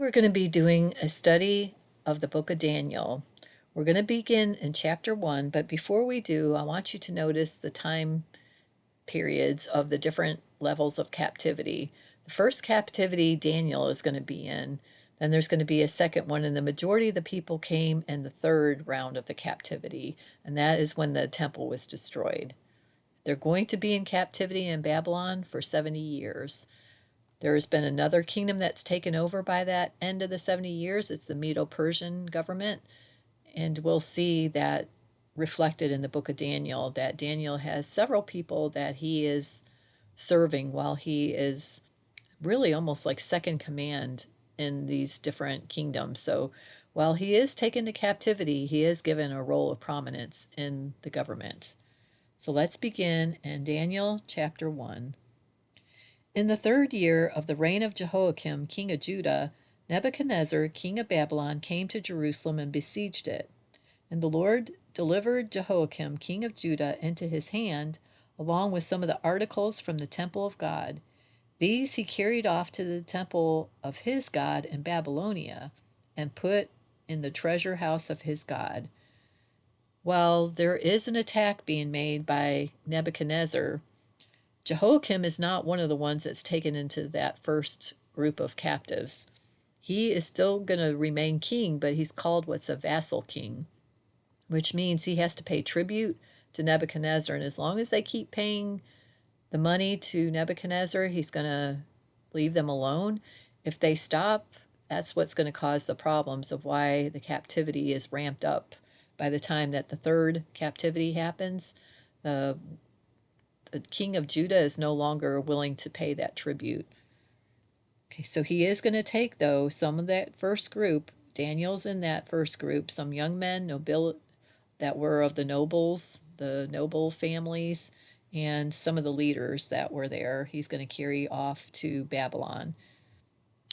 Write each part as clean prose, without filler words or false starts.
We're going to be doing a study of the book of Daniel. We're going to begin in chapter 1, but before we do, I want you to notice the time periods of the different levels of captivity. The first captivity Daniel is going to be in, then there's going to be a second one, and the majority of the people came in the third round of the captivity, and that is when the temple was destroyed. They're going to be in captivity in Babylon for 70 years. There has been another kingdom that's taken over by that end of the 70 years. It's the Medo-Persian government. And we'll see that reflected in the book of Daniel, that Daniel has several people that he is serving while he is really almost like second command in these different kingdoms. So while he is taken to captivity, he is given a role of prominence in the government. So let's begin in Daniel chapter 1. In the 3rd year of the reign of Jehoiakim, king of Judah, Nebuchadnezzar, king of Babylon, came to Jerusalem and besieged it. And the Lord delivered Jehoiakim, king of Judah, into his hand, along with some of the articles from the temple of God. These he carried off to the temple of his God in Babylonia, and put in the treasure house of his God. While there is an attack being made by Nebuchadnezzar, Jehoiakim is not one of the ones that's taken into that first group of captives. He is still going to remain king, but he's called what's a vassal king, which means he has to pay tribute to Nebuchadnezzar. And as long as they keep paying the money to Nebuchadnezzar, he's going to leave them alone. If they stop, that's what's going to cause the problems of why the captivity is ramped up. By the time that the third captivity happens, the king of Judah is no longer willing to pay that tribute. Okay, so he is going to take, though, some of that first group. Daniel's in that first group, some young men, that were of the nobles, the noble families, and some of the leaders that were there. He's going to carry off to Babylon.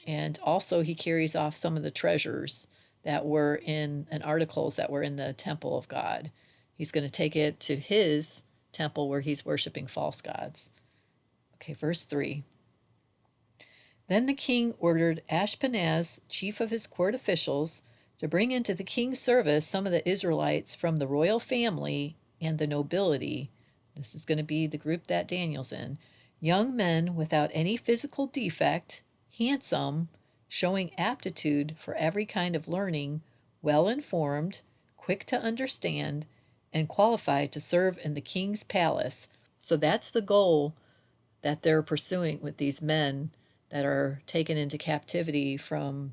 And also he carries off some of the treasures that were in, and articles that were in the temple of God. He's going to take it to his temple where he's worshiping false gods. Okay, verse 3. Then the king ordered Ashpenaz, chief of his court officials, to bring into the king's service some of the Israelites from the royal family and the nobility. This is going to be the group that Daniel's in. Young men without any physical defect, handsome, showing aptitude for every kind of learning, well informed, quick to understand, and qualified to serve in the king's palace. So that's the goal that they're pursuing with these men that are taken into captivity from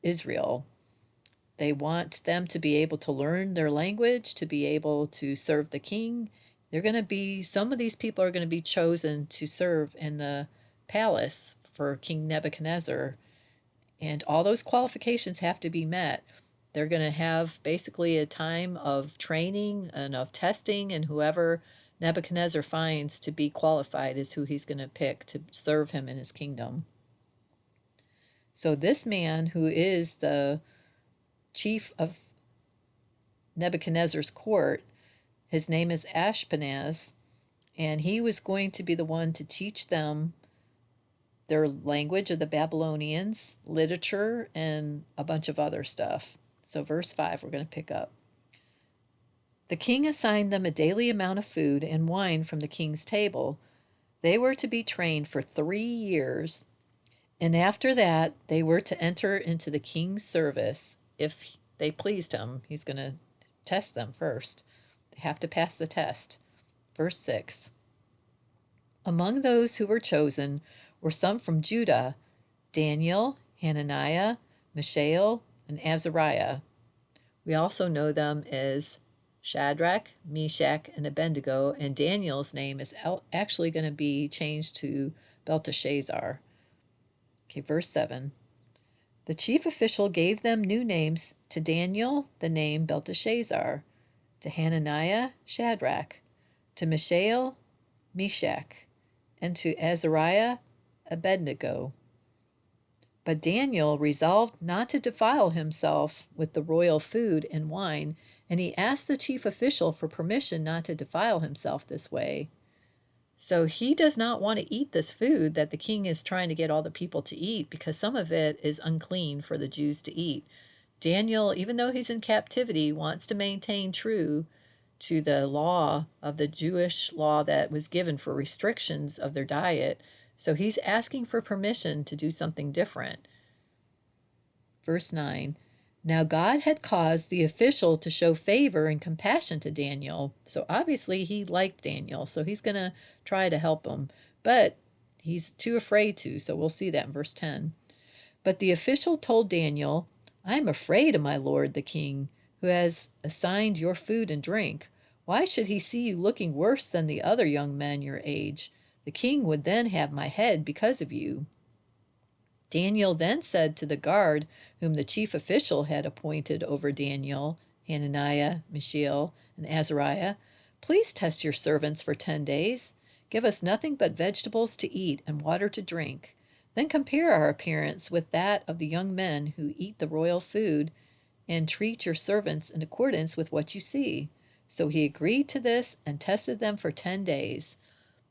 Israel. They want them to be able to learn their language, to be able to serve the king. Some of these people are going to be chosen to serve in the palace for King Nebuchadnezzar. And all those qualifications have to be met. They're going to have basically a time of training and of testing, and whoever Nebuchadnezzar finds to be qualified is who he's going to pick to serve him in his kingdom. So this man, who is the chief of Nebuchadnezzar's court, his name is Ashpenaz, and he was going to be the one to teach them their language of the Babylonians, literature, and a bunch of other stuff. So verse 5, we're going to pick up. The king assigned them a daily amount of food and wine from the king's table. They were to be trained for 3 years, and after that they were to enter into the king's service if they pleased him. He's going to test them first. They have to pass the test. Verse 6. Among those who were chosen were some from Judah: Daniel, Hananiah, Mishael, and Azariah. We also know them as Shadrach, Meshach, and Abednego, and Daniel's name is actually going to be changed to Belteshazzar. Okay, verse 7. The chief official gave them new names: to Daniel, the name Belteshazzar; to Hananiah, Shadrach; to Mishael, Meshach; and to Azariah, Abednego. But Daniel resolved not to defile himself with the royal food and wine, and he asked the chief official for permission not to defile himself this way. So he does not want to eat this food that the king is trying to get all the people to eat because some of it is unclean for the Jews to eat. Daniel, even though he's in captivity, wants to maintain true to the law of the Jewish law that was given for restrictions of their diet. So he's asking for permission to do something different. Verse 9. Now God had caused the official to show favor and compassion to Daniel. So obviously he liked Daniel, so he's going to try to help him. But he's too afraid to, so we'll see that in verse 10. But the official told Daniel, I am afraid of my lord the king, who has assigned your food and drink. Why should he see you looking worse than the other young men your age? The king would then have my head because of you. Daniel then said to the guard, whom the chief official had appointed over Daniel, Hananiah, Mishael, and Azariah, please test your servants for 10 days. Give us nothing but vegetables to eat and water to drink. Then compare our appearance with that of the young men who eat the royal food, and treat your servants in accordance with what you see. So he agreed to this and tested them for 10 days.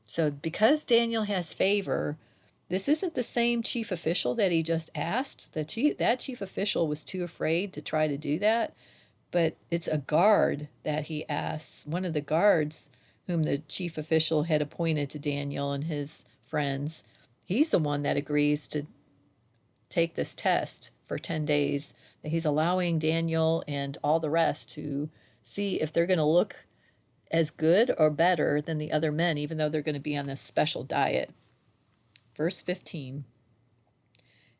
So because Daniel has favor, this isn't the same chief official that he just asked. That chief official was too afraid to try to do that, but it's a guard that he asks, one of the guards whom the chief official had appointed to Daniel and his friends. He's the one that agrees to take this test for 10 days, that he's allowing Daniel and all the rest to see if they're going to look as good or better than the other men, even though they're going to be on this special diet. Verse 15.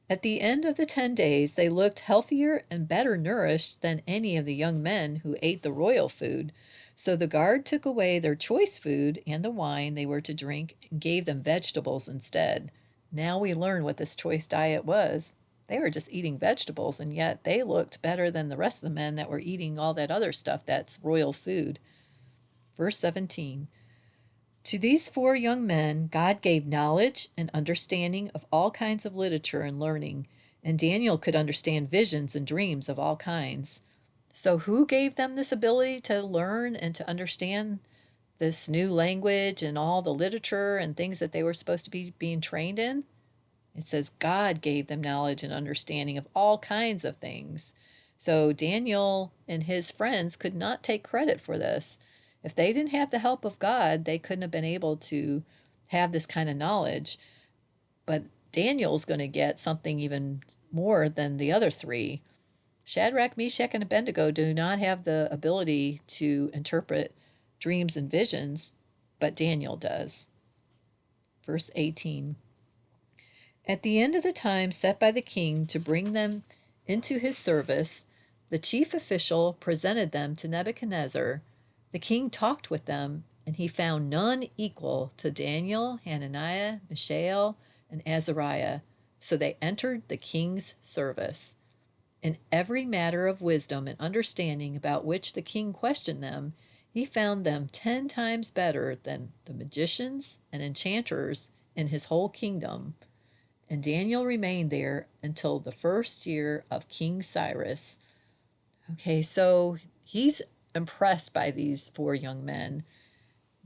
At the end of the 10 days, they looked healthier and better nourished than any of the young men who ate the royal food. So the guard took away their choice food and the wine they were to drink and gave them vegetables instead. Now we learn what this choice diet was. They were just eating vegetables, and yet they looked better than the rest of the men that were eating all that other stuff that's royal food. Verse 17. To these 4 young men, God gave knowledge and understanding of all kinds of literature and learning, and Daniel could understand visions and dreams of all kinds. So who gave them this ability to learn and to understand this new language and all the literature and things that they were supposed to be being trained in? It says God gave them knowledge and understanding of all kinds of things. So Daniel and his friends could not take credit for this. If they didn't have the help of God, they couldn't have been able to have this kind of knowledge. But Daniel's going to get something even more than the other 3. Shadrach, Meshach, and Abednego do not have the ability to interpret dreams and visions, but Daniel does. Verse 18. At the end of the time set by the king to bring them into his service, the chief official presented them to Nebuchadnezzar. The king talked with them, and he found none equal to Daniel, Hananiah, Mishael, and Azariah. So they entered the king's service. In every matter of wisdom and understanding about which the king questioned them, he found them 10 times better than the magicians and enchanters in his whole kingdom. And Daniel remained there until the first year of King Cyrus. Okay, so he's impressed by these 4 young men.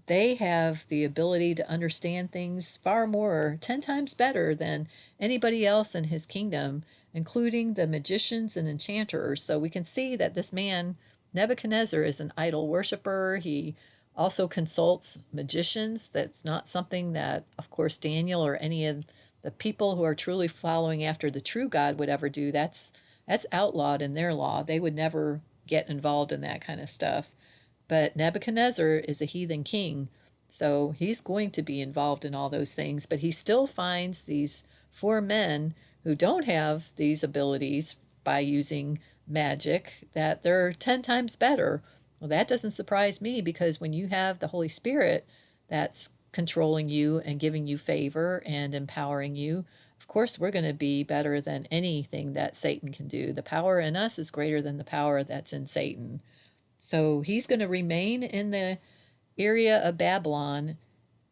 They have the ability to understand things far more, 10 times better than anybody else in his kingdom, including the magicians and enchanters. So we can see that this man, Nebuchadnezzar, is an idol worshiper. He also consults magicians. That's not something that, of course, Daniel or any of the people who are truly following after the true God would ever do. That's outlawed in their law. They would never get involved in that kind of stuff. But Nebuchadnezzar is a heathen king, so he's going to be involved in all those things. But he still finds these 4 men who don't have these abilities by using magic, that they're 10 times better. Well, that doesn't surprise me, because when you have the Holy Spirit that's controlling you and giving you favor and empowering you, of course, we're going to be better than anything that Satan can do. The power in us is greater than the power that's in Satan. So he's going to remain in the area of Babylon.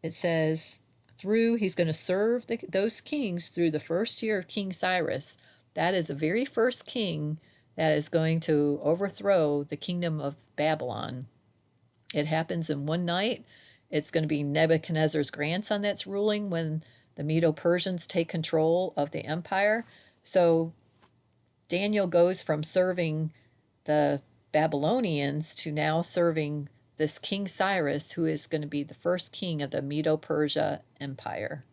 It says he's going to serve those kings through the first year of King Cyrus. That is the very first king that is going to overthrow the kingdom of Babylon. It happens in one night, It's going to be Nebuchadnezzar's grandson that's ruling when the Medo-Persians take control of the empire. So Daniel goes from serving the Babylonians to now serving this King Cyrus, who is going to be the first king of the Medo-Persia Empire.